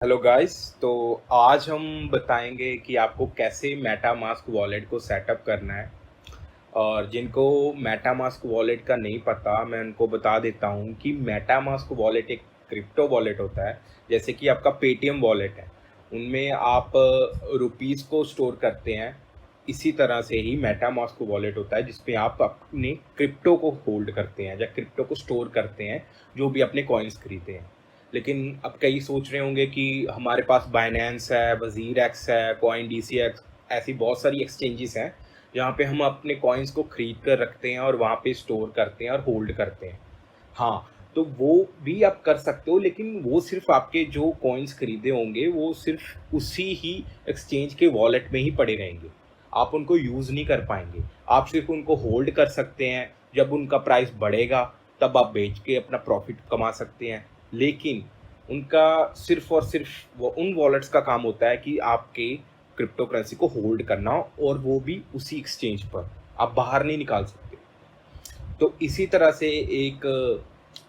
Hello guys. तो आज हम बताएंगे कि आपको कैसे मेटामास्क वॉलेट को सेटअप करना है। और जिनको मेटामास्क वॉलेट का नहीं पता, मैं उनको बता देता हूँ कि मेटामास्क वॉलेट एक क्रिप्टो वॉलेट होता है। जैसे कि आपका पेटीएम वॉलेट है, उनमें आप रुपीज़ को स्टोर करते हैं। इसी तरह से ही मेटामास्क वॉलेट होता है जिसमें आप अपने क्रिप्टो को होल्ड करते हैं या क्रिप्टो को स्टोर करते हैं, जो भी अपने कॉइन्स खरीदे हैं। लेकिन अब कई सोच रहे होंगे कि हमारे पास बाइनेंस है, वजीर एक्स है, कॉइन डी सी एक्स, ऐसी बहुत सारी एक्सचेंजेस हैं जहाँ पे हम अपने कॉइन्स को खरीद कर रखते हैं और वहाँ पे स्टोर करते हैं और होल्ड करते हैं। हाँ, तो वो भी आप कर सकते हो, लेकिन वो सिर्फ आपके जो कॉइन्स खरीदे होंगे वो सिर्फ उसी ही एक्सचेंज के वॉलेट में ही पड़े रहेंगे। आप उनको यूज़ नहीं कर पाएंगे। आप सिर्फ उनको होल्ड कर सकते हैं। जब उनका प्राइस बढ़ेगा तब आप बेच के अपना प्रॉफिट कमा सकते हैं। लेकिन उनका सिर्फ और सिर्फ वो उन वॉलेट्स का काम होता है कि आपके क्रिप्टो करेंसी को होल्ड करना, और वो भी उसी एक्सचेंज पर। आप बाहर नहीं निकाल सकते। तो इसी तरह से एक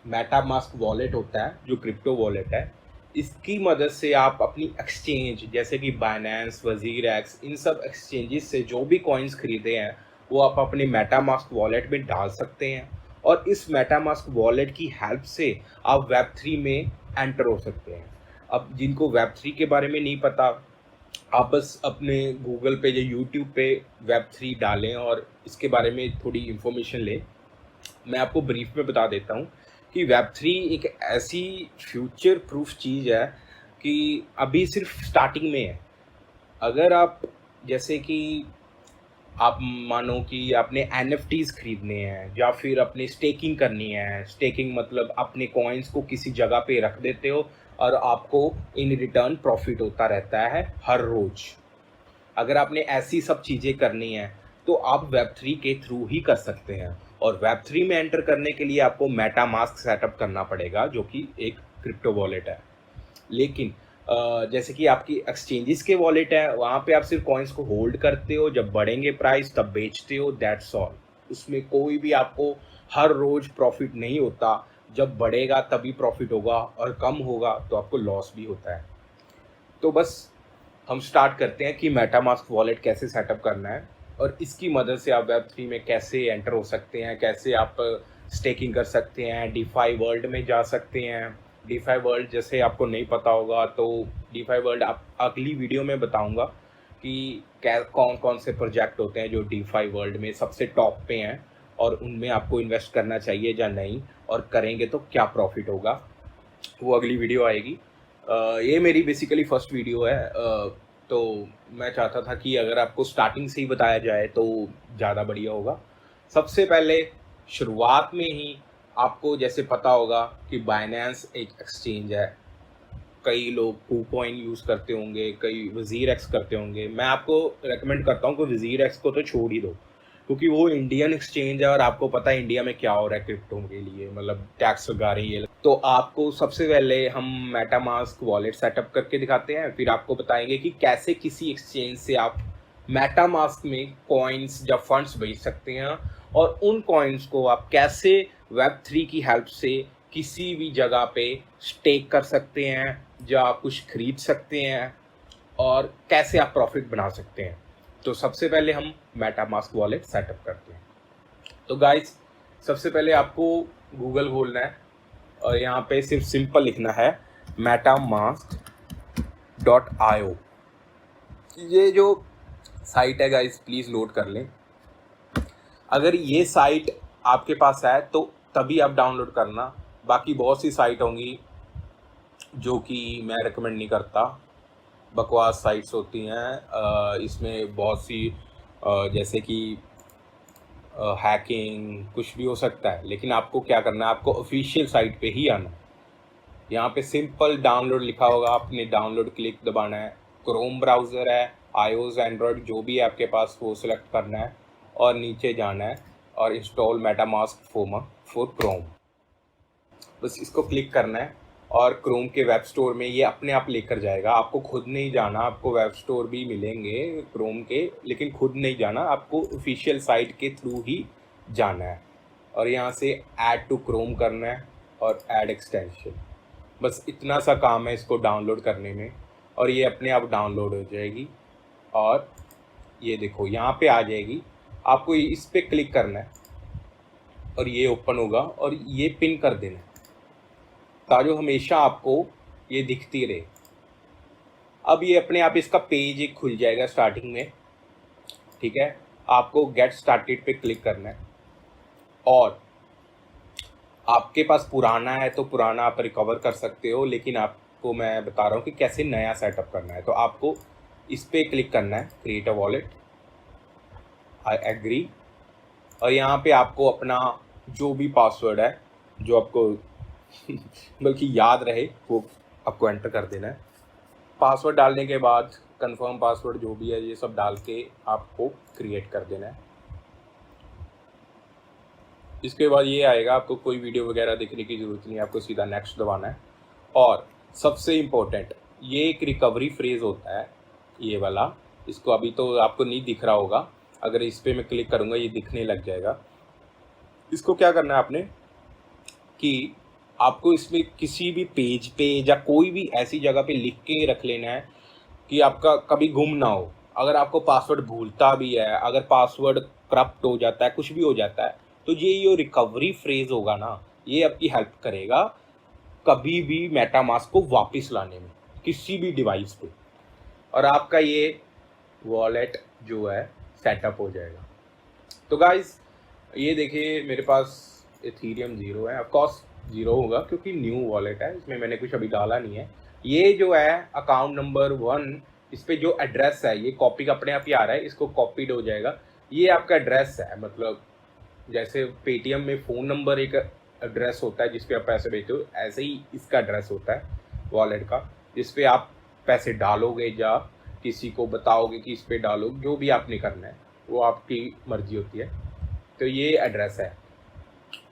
मेटामास्क वॉलेट होता है जो क्रिप्टो वॉलेट है। इसकी मदद से आप अपनी एक्सचेंज जैसे कि बाइनेंस, वजीर एक्स, इन सब एक्सचेंजेस से जो भी कॉइन्स खरीदे हैं वो आप अपने मेटामास्क वॉलेट में डाल सकते हैं। और इस मेटामास्क वॉलेट की हेल्प से आप वेब थ्री में एंटर हो सकते हैं। अब जिनको वेब थ्री के बारे में नहीं पता, आप बस अपने गूगल पे या यूट्यूब पे वेब थ्री डालें और इसके बारे में थोड़ी इन्फॉर्मेशन लें। मैं आपको ब्रीफ में बता देता हूँ कि वेब थ्री एक ऐसी फ्यूचर प्रूफ चीज़ है कि अभी सिर्फ स्टार्टिंग में है। अगर आप जैसे कि आप मानो कि आपने एनएफटीज खरीदने हैं या फिर अपनी स्टेकिंग करनी है। स्टेकिंग मतलब अपने कॉइन्स को किसी जगह पे रख देते हो और आपको इन रिटर्न प्रॉफिट होता रहता है हर रोज। अगर आपने ऐसी सब चीज़ें करनी हैं तो आप वेब थ्री के थ्रू ही कर सकते हैं। और वेब थ्री में एंटर करने के लिए आपको मेटामास्क सेटअप करना पड़ेगा, जो कि एक क्रिप्टो वॉलेट है। लेकिन जैसे कि आपकी एक्सचेंजेस के वॉलेट है, वहाँ पे आप सिर्फ कॉइन्स को होल्ड करते हो, जब बढ़ेंगे प्राइस तब बेचते हो, दैट्स ऑल। उसमें कोई भी आपको हर रोज प्रॉफिट नहीं होता। जब बढ़ेगा तभी प्रॉफिट होगा और कम होगा तो आपको लॉस भी होता है। तो बस हम स्टार्ट करते हैं कि मेटामास्क वॉलेट कैसे सेटअप करना है और इसकी मदद से आप वेब थ्री में कैसे एंटर हो सकते हैं, कैसे आप स्टेकिंग कर सकते हैं, डीफाई वर्ल्ड में जा सकते हैं। डीफाई वर्ल्ड जैसे आपको नहीं पता होगा तो डीफाई वर्ल्ड आप अगली वीडियो में बताऊंगा कि क्या कौन कौन से प्रोजेक्ट होते हैं जो डीफाई वर्ल्ड में सबसे टॉप पे हैं और उनमें आपको इन्वेस्ट करना चाहिए या नहीं, और करेंगे तो क्या प्रॉफिट होगा। वो अगली वीडियो आएगी। ये मेरी बेसिकली फर्स्ट वीडियो है। तो मैं चाहता था कि अगर आपको स्टार्टिंग से ही बताया जाए तो ज़्यादा बढ़िया होगा। सबसे पहले शुरुआत में ही आपको जैसे पता होगा कि बाइनेंस एक एक्सचेंज है। कई लोग KuCoin यूज़ करते होंगे, कई वज़ीर एक्स करते होंगे। मैं आपको रेकमेंड करता हूँ कि वज़ीर एक्स को तो छोड़ ही दो, क्योंकि वो इंडियन एक्सचेंज है और आपको पता है इंडिया में क्या हो रहा है क्रिप्टो के लिए, मतलब टैक्स लगा रही है। तो आपको सबसे पहले हम मेटामास्क वॉलेट सेटअप करके दिखाते हैं, फिर आपको बताएंगे कि कैसे किसी एक्सचेंज से आप मेटामास्क में कॉइन्स या फंड्स भेज सकते हैं, और उन कॉइन्स को आप कैसे वेब थ्री की हेल्प से किसी भी जगह पे स्टेक कर सकते हैं या आप कुछ खरीद सकते हैं, और कैसे आप प्रॉफिट बना सकते हैं। तो सबसे पहले हम मेटामास्क वॉलेट सेटअप करते हैं। तो गाइस, सबसे पहले आपको गूगल खोलना है और यहाँ पे सिर्फ सिंपल लिखना है metamask.io। ये जो साइट है गाइस, प्लीज़ नोट कर लें। अगर ये साइट आपके पास है तो तभी आप डाउनलोड करना। बाकी बहुत सी साइट होंगी जो कि मैं रिकमेंड नहीं करता, बकवास साइट्स होती हैं। इसमें बहुत सी जैसे कि हैकिंग कुछ भी हो सकता है। लेकिन आपको क्या करना है, आपको ऑफिशियल साइट पे ही आना है। यहाँ पे सिंपल डाउनलोड लिखा होगा, आपने डाउनलोड क्लिक दबाना है। क्रोम ब्राउज़र है, आईओएस एंड्रॉयड जो भी है आपके पास वो सिलेक्ट करना है और नीचे जाना है और इंस्टॉल मेटामास्क फॉर क्रोम, बस इसको क्लिक करना है। और क्रोम के वेब स्टोर में ये अपने आप लेकर जाएगा, आपको खुद नहीं जाना। आपको वेब स्टोर भी मिलेंगे क्रोम के, लेकिन खुद नहीं जाना, आपको ऑफिशियल साइट के थ्रू ही जाना है। और यहाँ से ऐड टू क्रोम करना है और ऐड एक्सटेंशन। बस इतना सा काम है इसको डाउनलोड करने में, और ये अपने आप डाउनलोड हो जाएगी। और ये देखो यहाँ पे आ जाएगी, आपको इस पर क्लिक करना है और ये ओपन होगा और ये पिन कर देना है ताकि हमेशा आपको ये दिखती रहे। अब ये अपने आप इसका पेज एक खुल जाएगा स्टार्टिंग में, ठीक है। आपको गेट स्टार्टेड पे क्लिक करना है, और आपके पास पुराना है तो पुराना आप रिकवर कर सकते हो, लेकिन आपको मैं बता रहा हूँ कि कैसे नया सेटअप करना है। तो आपको इस पर क्लिक करना है, create a wallet, I agree, और यहाँ पे आपको अपना जो भी पासवर्ड है जो आपको बल्कि याद रहे वो आपको एंटर कर देना है। पासवर्ड डालने के बाद कंफर्म पासवर्ड जो भी है ये सब डाल के आपको क्रिएट कर देना है। इसके बाद ये आएगा, आपको कोई वीडियो वगैरह देखने की ज़रूरत नहीं है, आपको सीधा नेक्स्ट दबाना है। और सबसे इम्पोर्टेंट, ये एक रिकवरी फ्रेज़ होता है ये वाला, इसको अभी तो आपको नहीं दिख रहा होगा, अगर इस पर मैं क्लिक करूँगा ये दिखने लग जाएगा। इसको क्या करना है आपने कि आपको इसमें किसी भी पेज पे या कोई भी ऐसी जगह पे लिख के रख लेना है कि आपका कभी गुम ना हो। अगर आपको पासवर्ड भूलता भी है, अगर पासवर्ड करप्ट हो जाता है, कुछ भी हो जाता है, तो ये जो रिकवरी फ्रेज होगा ना, ये आपकी हेल्प करेगा कभी भी मेटामास्क को वापस लाने में किसी भी डिवाइस पे, और आपका ये वॉलेट जो है सेटअप हो जाएगा। तो गाइज ये देखिए मेरे पास इथीरियम 0 है, ऑफकोर्स 0 होगा क्योंकि न्यू वॉलेट है, इसमें मैंने कुछ अभी डाला नहीं है। ये जो है अकाउंट नंबर 1, इस पे जो एड्रेस है ये कॉपी का अपने आप ही आ रहा है, इसको कॉपीड हो जाएगा। ये आपका एड्रेस है, मतलब जैसे पेटीएम में फ़ोन नंबर एक एड्रेस होता है जिस पे आप पैसे भेजते हो, ऐसे ही इसका एड्रेस होता है वॉलेट का, जिस पे आप पैसे डालोगे या किसी को बताओगे कि इस पे डालो, जो भी आपने करना है वो आपकी मर्जी होती है। तो ये एड्रेस है।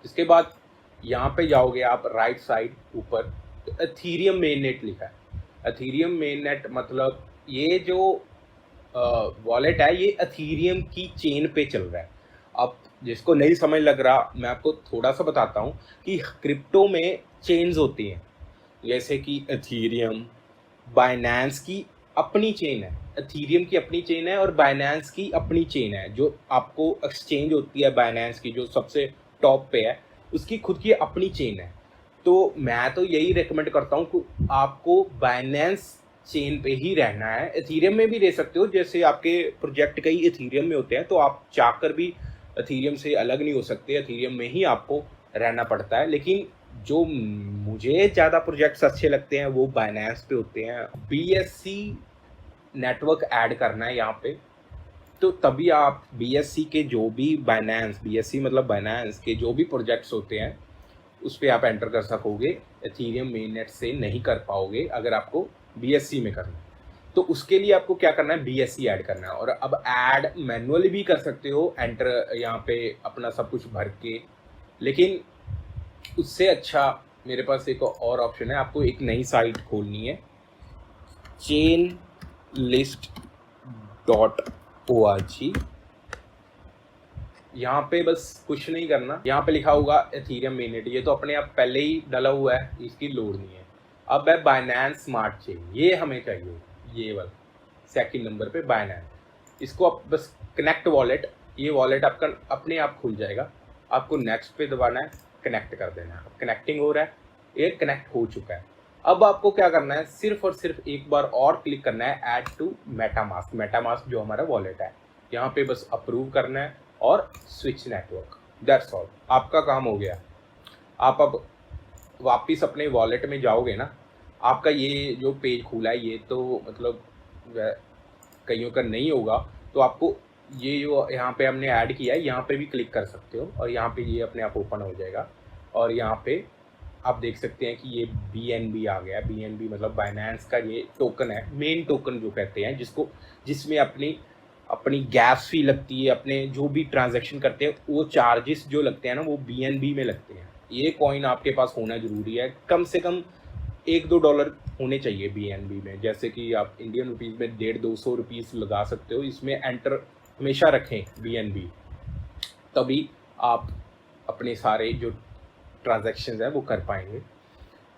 इसके बाद यहाँ पे जाओगे आप राइट साइड ऊपर, तो एथीरियम मेन नेट लिखा है। एथीरियम मेन नेट मतलब ये जो वॉलेट है ये एथीरियम की चेन पे चल रहा है। अब जिसको नहीं समझ लग रहा, मैं आपको थोड़ा सा बताता हूँ कि क्रिप्टो में चेन्स होती हैं, जैसे कि एथीरियम, बाइनेंस की अपनी चेन है, एथीरियम की अपनी चेन है और बाइनेंस की अपनी चेन है। जो आपको एक्सचेंज होती है बाइनेंस की जो सबसे टॉप पे है, उसकी खुद की अपनी चेन है। तो मैं तो यही रेकमेंड करता हूँ कि आपको बाइनेंस चेन पे ही रहना है। एथीरियम में भी रह सकते हो, जैसे आपके प्रोजेक्ट कई एथीरियम में होते हैं तो आप चाहकर भी एथीरियम से अलग नहीं हो सकते, एथीरियम में ही आपको रहना पड़ता है। लेकिन जो मुझे ज़्यादा प्रोजेक्ट्स अच्छे लगते हैं वो बाइनेंस पे होते हैं। BSC नेटवर्क ऐड करना है यहाँ पे, तो तभी आप BSC के जो भी बाइनेंस, BSC मतलब बाइनेंस के जो भी प्रोजेक्ट्स होते हैं उस पर आप एंटर कर सकोगे। एथीरियम मेन नेट से नहीं कर पाओगे अगर आपको BSC में करना है। तो उसके लिए आपको क्या करना है, BSC ऐड करना है। और अब ऐड मैनुअली भी कर सकते हो, एंटर यहाँ पे अपना सब कुछ भर के, लेकिन उससे अच्छा मेरे पास एक और ऑप्शन है। आपको एक नई साइट खोलनी है, chainlist.org। यहाँ पे बस कुछ नहीं करना, यहाँ पे लिखा होगा एथीरियम मेननेट, ये तो अपने आप पहले ही डाला हुआ है, इसकी लोड नहीं है। अब है बाइनेंस स्मार्ट चेन, ये हमें चाहिए, ये वाला सेकंड नंबर पे बाइनेंस। इसको आप बस कनेक्ट वॉलेट, ये वॉलेट आपका अपने आप खुल जाएगा। आपको नेक्स्ट पे दबाना है, कनेक्ट कर देना है। अब कनेक्टिंग हो रहा है, ये कनेक्ट हो चुका है। अब आपको क्या करना है, सिर्फ और सिर्फ एक बार और क्लिक करना है ऐड टू मेटामास्क। मेटामास्क जो हमारा वॉलेट है, यहाँ पे बस अप्रूव करना है और स्विच नेटवर्क, दैट्स ऑल, आपका काम हो गया। आप अब वापस अपने वॉलेट में जाओगे ना, आपका ये जो पेज खुला है ये तो मतलब कईयों का नहीं होगा, तो आपको ये जो यहाँ पे हमने ऐड किया है यहाँ पे भी क्लिक कर सकते हो और यहाँ पे ये अपने आप ओपन हो जाएगा। और यहाँ पे आप देख सकते हैं कि ये BNB आ गया। BNB मतलब बाइनेंस का ये टोकन है, मेन टोकन जो कहते हैं, जिसमें अपनी गैस फी लगती है, अपने जो भी ट्रांजैक्शन करते हैं वो चार्जेस जो लगते हैं ना वो BNB में लगते हैं। ये कॉइन आपके पास होना ज़रूरी है, कम से कम $1-2 होने चाहिए BNB में। जैसे कि आप इंडियन रुपीज़ में 150-200 रुपीज़ लगा सकते हो, इसमें एंटर हमेशा रखें BNB, तभी आप अपने सारे जो ट्रांजैक्शंस हैं वो कर पाएंगे।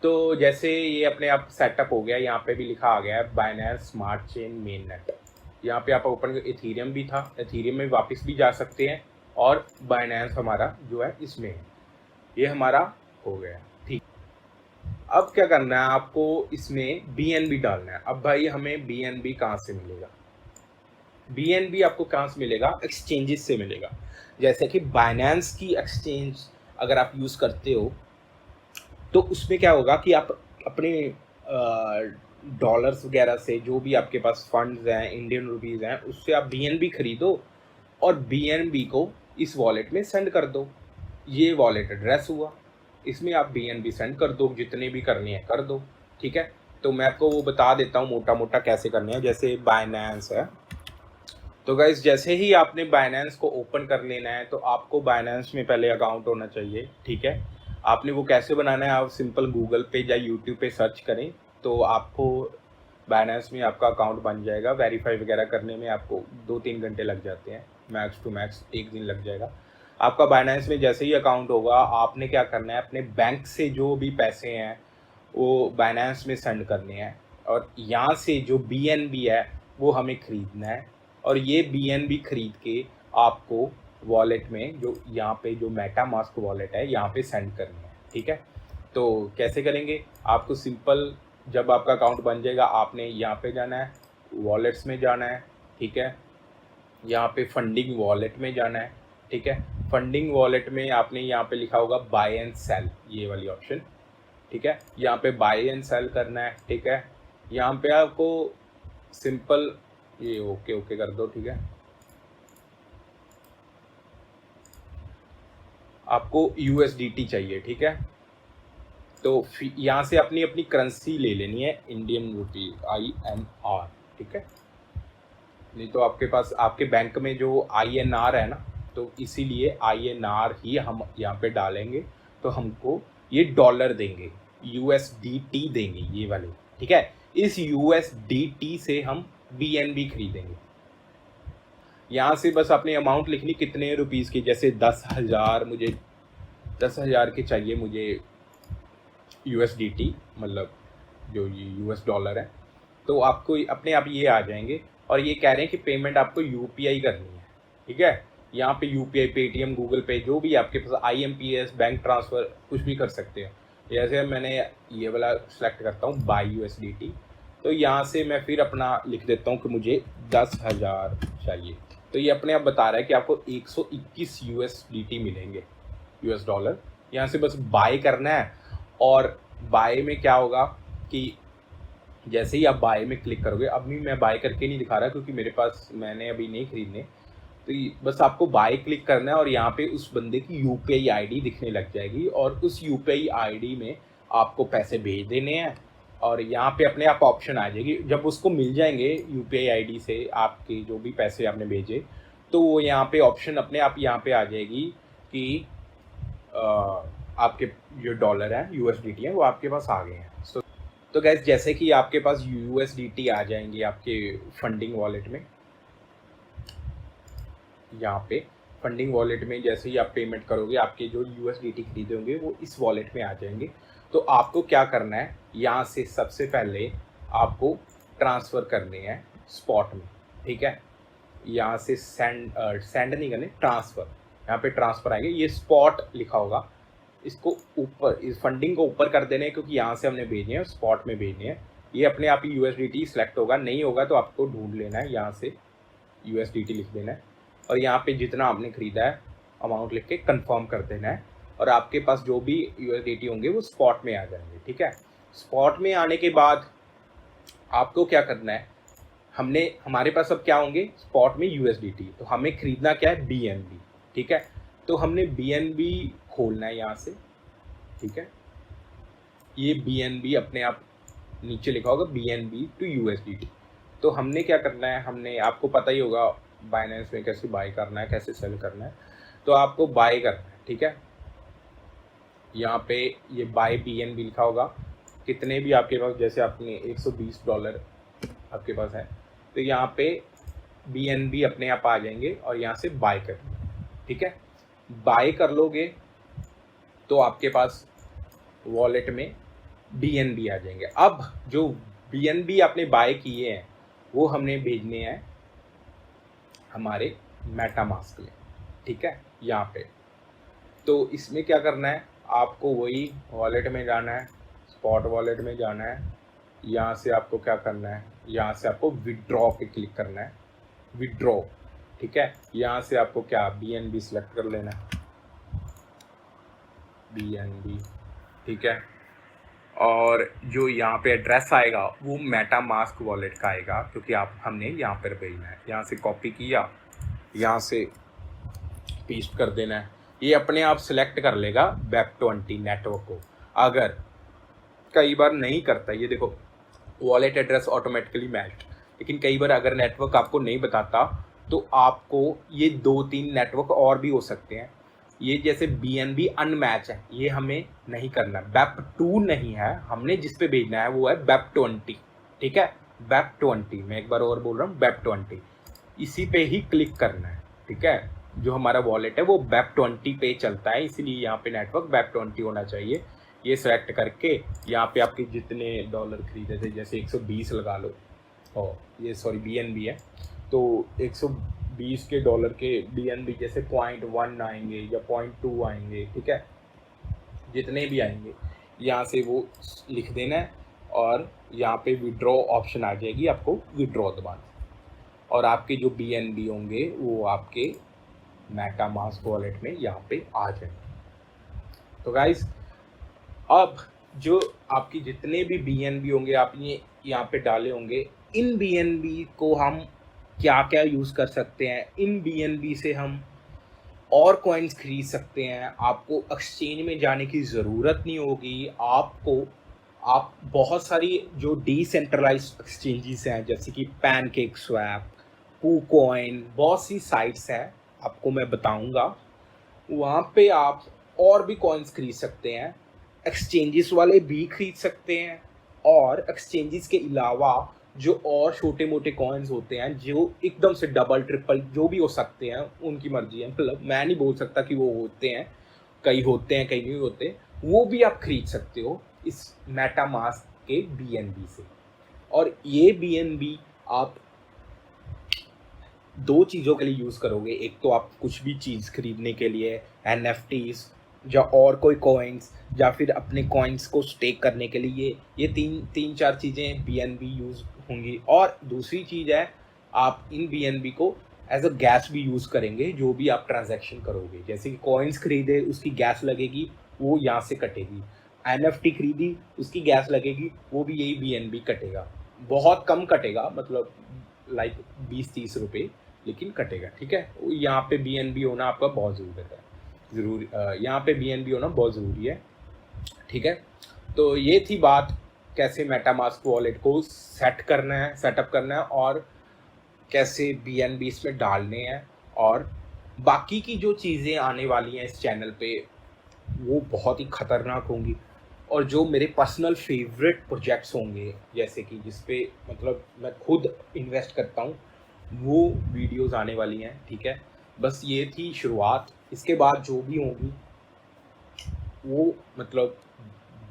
तो जैसे ये अपने आप सेटअप हो गया, यहाँ पे भी लिखा आ गया है Binance smart chain main net. यहाँ पे आप ओपन, इथीरियम भी था, इथीरियम में वापस भी जा सकते हैं, और बाइनेंस हमारा जो है इसमें है। ये हमारा हो गया, ठीक। अब क्या करना है आपको, इसमें बीएनबी डालना है। अब भाई हमें बीएनबी कहाँ से मिलेगा? बीएनबी आपको कहाँ से मिलेगा? एक्सचेंजेस से मिलेगा। जैसे कि बाइनेंस की एक्सचेंज अगर आप यूज़ करते हो तो उसमें क्या होगा कि आप अपने डॉलर्स वगैरह से, जो भी आपके पास फंड्स हैं, इंडियन रुपीज़ हैं, उससे आप बीएनबी खरीदो और बीएनबी को इस वॉलेट में सेंड कर दो। ये वॉलेट एड्रेस हुआ, इसमें आप बीएनबी सेंड कर दो, जितने भी करने हैं कर दो, ठीक है। तो मैं आपको वो बता देता हूँ मोटा मोटा कैसे करने हैं। जैसे बाइनेंस है, तो गाइस जैसे ही आपने बाइनेंस को ओपन कर लेना है, तो आपको बाइनेंस में पहले अकाउंट होना चाहिए, ठीक है। आपने वो कैसे बनाना है, आप सिंपल गूगल पे या यूट्यूब पे सर्च करें, तो आपको बाइनेंस में आपका अकाउंट बन जाएगा। वेरीफाई वगैरह करने में आपको 2-3 घंटे लग जाते हैं, मैक्स टू मैक्स 1 दिन लग जाएगा। आपका बाइनेंस में जैसे ही अकाउंट होगा, आपने क्या करना है, अपने बैंक से जो भी पैसे हैं वो बाइनेंस में सेंड करने हैं, और यहाँ से जो बीएनबी है वो हमें ख़रीदना है, और ये बीएनबी खरीद के आपको वॉलेट में, जो यहाँ पे जो मेटामास्क वॉलेट है, यहाँ पे सेंड करनी है, ठीक है। तो कैसे करेंगे? आपको सिंपल, जब आपका अकाउंट बन जाएगा, आपने यहाँ पे जाना है, वॉलेट्स में जाना है, ठीक है। यहाँ पे फंडिंग वॉलेट में जाना है, ठीक है। फंडिंग वॉलेट में आपने यहाँ पे लिखा होगा बाय एंड सेल, ये वाली ऑप्शन, ठीक है। यहाँ पे बाय एंड सेल करना है, ठीक है। यहाँ पे आपको सिंपल ये ओके ओके कर दो, ठीक है। आपको यूएसडीटी चाहिए, ठीक है। तो यहाँ से अपनी अपनी करेंसी ले लेनी है, इंडियन रुपी INR, ठीक है। नहीं तो आपके पास आपके बैंक में जो INR है ना, तो इसीलिए INR ही हम यहाँ पे डालेंगे, तो हमको ये डॉलर देंगे, USDT देंगे ये वाले, ठीक है। इस USDT से हम BNB खरीदेंगे। यहाँ से बस अपनी अमाउंट लिखनी, कितने रुपीज़ की, जैसे 10,000, मुझे 10,000 की चाहिए मुझे USDT, मतलब जो ये US डॉलर है। तो आपको अपने आप ये आ जाएंगे, और ये कह रहे हैं कि पेमेंट आपको UPI करनी है, ठीक है। यहाँ पे UPI, पेटीएम, गूगल पे, जो भी आपके पास, IMPS, बैंक ट्रांसफ़र, कुछ भी कर सकते हैं। जैसे मैंने ये वाला सेलेक्ट करता हूँ बाई USDT, तो यहाँ से मैं फिर अपना लिख देता हूँ कि मुझे 10,000 चाहिए। तो ये अपने आप बता रहा है कि आपको 121 USDT मिलेंगे, US डॉलर। यहाँ से बस बाय करना है, और बाय में क्या होगा कि जैसे ही आप बाय में क्लिक करोगे, अभी मैं बाय करके नहीं दिखा रहा क्योंकि मेरे पास, मैंने अभी नहीं खरीदने, तो बस आपको बाय क्लिक करना है, और यहाँ पे उस बंदे की UPI ID दिखने लग जाएगी, और उस UPI ID में आपको पैसे भेज देने हैं, और यहाँ पे अपने आप ऑप्शन आ जाएगी। जब उसको मिल जाएंगे UPI ID से आपके जो भी पैसे आपने भेजे, तो वो यहाँ पे ऑप्शन अपने आप यहाँ पे आ जाएगी कि आपके जो डॉलर हैं, USDT हैं, वो आपके पास आ गए हैं। तो गैस जैसे कि आपके पास USDT आ जाएंगे आपके फंडिंग वॉलेट में, यहाँ पे फंडिंग वॉलेट में जैसे ही आप पेमेंट करोगे, आपके जो USDT खरीदे होंगे वो इस वॉलेट में आ जाएंगे। तो आपको क्या करना है, यहाँ से सबसे पहले आपको ट्रांसफ़र करने हैं स्पॉट में, ठीक है। यहाँ से सेंड नहीं करने, ट्रांसफ़र, यहाँ पे ट्रांसफ़र आएंगे, ये स्पॉट लिखा होगा, इसको ऊपर, इस फंडिंग को ऊपर कर देने हैं, क्योंकि यहाँ से हमने भेजने हैं, स्पॉट में भेजने हैं। ये अपने आप ही USDT सेलेक्ट होगा, नहीं होगा तो आपको ढूंढ लेना है, यहाँ से USDT लिख देना है, और यहाँ पे जितना आपने खरीदा है अमाउंट लिख के कंफर्म कर देना है, और आपके पास जो भी USDT होंगे वो स्पॉट में आ जाएंगे, ठीक है। स्पॉट में आने के बाद आपको क्या करना है, हमारे पास अब क्या होंगे स्पॉट में USDT, तो हमें खरीदना क्या है, BNB, ठीक है। तो हमने BNB खोलना है यहाँ से, ठीक है। ये BNB अपने आप नीचे लिखा होगा BNB टू USDT। तो हमने क्या करना है, हमने, आपको पता ही होगा बाइनेंस में कैसे बाय करना है, कैसे सेल करना है। तो आपको बाय करना है, ठीक है। यहाँ पे ये बाय BNB लिखा होगा, कितने भी आपके पास, जैसे आपने $120 आपके पास है, तो यहाँ पे BNB अपने आप आ जाएंगे, और यहाँ से बाय कर, ठीक है। बाय कर लोगे तो आपके पास वॉलेट में BNB आ जाएंगे। अब जो BNB आपने बाय किए हैं वो हमने भेजने हैं हमारे मेटामास्क में, ठीक है, यहाँ पे। तो इसमें क्या करना है, आपको वही वॉलेट में जाना है, स्पॉट वॉलेट में जाना है। यहाँ से आपको क्या करना है, यहाँ से आपको विड्रॉ पे क्लिक करना है, विड्रॉ, ठीक है। यहाँ से आपको क्या BNB सिलेक्ट कर लेना है, BNB, ठीक है। और जो यहाँ पे एड्रेस आएगा वो मेटामास्क वॉलेट का आएगा, क्योंकि हमने यहाँ पर भेजना है। यहाँ से कॉपी किया, यहाँ से पेस्ट कर देना है। ये अपने आप सिलेक्ट कर लेगा WEP20 नेटवर्क को। अगर कई बार नहीं करता, ये देखो वॉलेट एड्रेस ऑटोमेटिकली मैच्ड, लेकिन कई बार अगर नेटवर्क आपको नहीं बताता तो आपको ये 2-3 नेटवर्क और भी हो सकते हैं। ये जैसे BNB अनमैच है, ये हमें नहीं करना। WEP2 नहीं है, हमने जिस पे भेजना है वो है WEP20, ठीक है। WEP20, मैं एक बार और बोल रहा हूँ, WEP20, इसी पे ही क्लिक करना है, ठीक है। जो हमारा वॉलेट है वो WEP20 पे चलता है, इसीलिए यहाँ पे नेटवर्क WEP20 होना चाहिए। ये सेलेक्ट करके यहाँ पे आपके जितने डॉलर खरीदे थे, जैसे 120 लगा लो, और ये सॉरी BNB है, तो 120 के डॉलर के BNB जैसे 0.1 आएंगे या 0.2 आएंगे, ठीक है, जितने भी आएंगे यहाँ से वो लिख देना है। और यहाँ पे विड्रॉ ऑप्शन आ जाएगी, आपको विड्रॉ दबाना, और आपके जो BNB होंगे वो आपके मेटामास्क वॉलेट में यहाँ पे आ जाएंगे। तो गाइस, अब जो आपकी जितने भी BNB होंगे आपने यहाँ पे डाले होंगे, इन BNB को हम क्या क्या यूज़ कर सकते हैं, इन BNB से हम और कॉइन्स खरीद सकते हैं। आपको एक्सचेंज में जाने की ज़रूरत नहीं होगी। आप बहुत सारी जो डिसेंट्रलाइज्ड एक्सचेंजेस हैं, जैसे कि पैनकेक स्वैप, KuCoin, बहुत सी साइट्स हैं, आपको मैं बताऊंगा। वहाँ पे आप और भी कॉइन्स खरीद सकते हैं, एक्सचेंजेस वाले भी खरीद सकते हैं, और एक्सचेंजेस के अलावा जो और छोटे मोटे कॉइन्स होते हैं जो एकदम से डबल ट्रिपल जो भी हो सकते हैं, उनकी मर्जी है, मतलब मैं नहीं बोल सकता कि वो होते हैं, कई होते हैं कई नहीं होते, वो भी आप खरीद सकते हो इस मेटामास्क के BNB से। और ये BNB आप 2 चीज़ों के लिए यूज़ करोगे। एक तो आप कुछ भी चीज़ खरीदने के लिए, NFTs या और कोई कॉइन्स, या फिर अपने कॉइन्स को स्टेक करने के लिए, ये तीन चार चीज़ें BNB यूज़ होंगी। और दूसरी चीज़ है, आप इन BNB को एज अ गैस भी यूज़ करेंगे, जो भी आप ट्रांजैक्शन करोगे। जैसे कि कॉइन्स खरीदे, उसकी गैस लगेगी, वो यहाँ से कटेगी। NFT खरीदी, उसकी गैस लगेगी, वो भी यही BNB कटेगा। बहुत कम कटेगा, मतलब लाइक 20-30 रुपये, लेकिन कटेगा, ठीक है। यहाँ पे BNB होना आपका बहुत ज़रूरी, यहाँ पे BNB होना बहुत ज़रूरी है, ठीक है। तो ये थी बात, कैसे मेटामास्क वॉलेट को सेटअप करना है, और कैसे BNB इसमें डालने हैं। और बाकी की जो चीज़ें आने वाली हैं इस चैनल पे, वो बहुत ही ख़तरनाक होंगी, और जो मेरे पर्सनल फेवरेट प्रोजेक्ट्स होंगे, जैसे कि जिस पे मतलब मैं खुद इन्वेस्ट करता हूँ, वो वीडियोस आने वाली हैं, ठीक है। बस ये थी शुरुआत, इसके बाद जो भी होंगी वो मतलब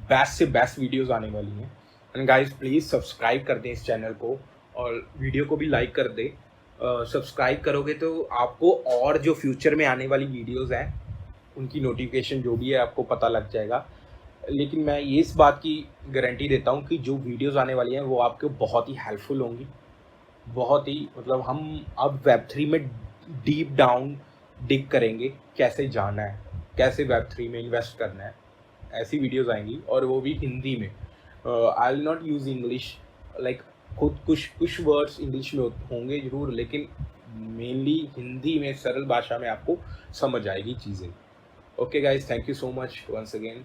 बेस्ट से बेस्ट वीडियोस आने वाली हैं। एंड गाइस, प्लीज़ सब्सक्राइब कर दें इस चैनल को, और वीडियो को भी लाइक कर दें। सब्सक्राइब करोगे तो आपको और जो फ्यूचर में आने वाली वीडियोस हैं उनकी नोटिफिकेशन जो भी है आपको पता लग जाएगा। लेकिन मैं ये इस बात की गारंटी देता हूँ कि जो वीडियोस आने वाली हैं वो आपको बहुत ही हेल्पफुल होंगी, बहुत ही, मतलब हम अब Web3 में डीप डाउन डिग करेंगे, कैसे जाना है, कैसे Web3 में इन्वेस्ट करना है, ऐसी वीडियोस आएंगी, और वो भी हिंदी में। I will not use English, like खुद कुछ वर्ड्स इंग्लिश में होंगे ज़रूर, लेकिन मेनली हिंदी में सरल भाषा में आपको समझ आएगी चीज़ें। Okay guys, thank you so much once again.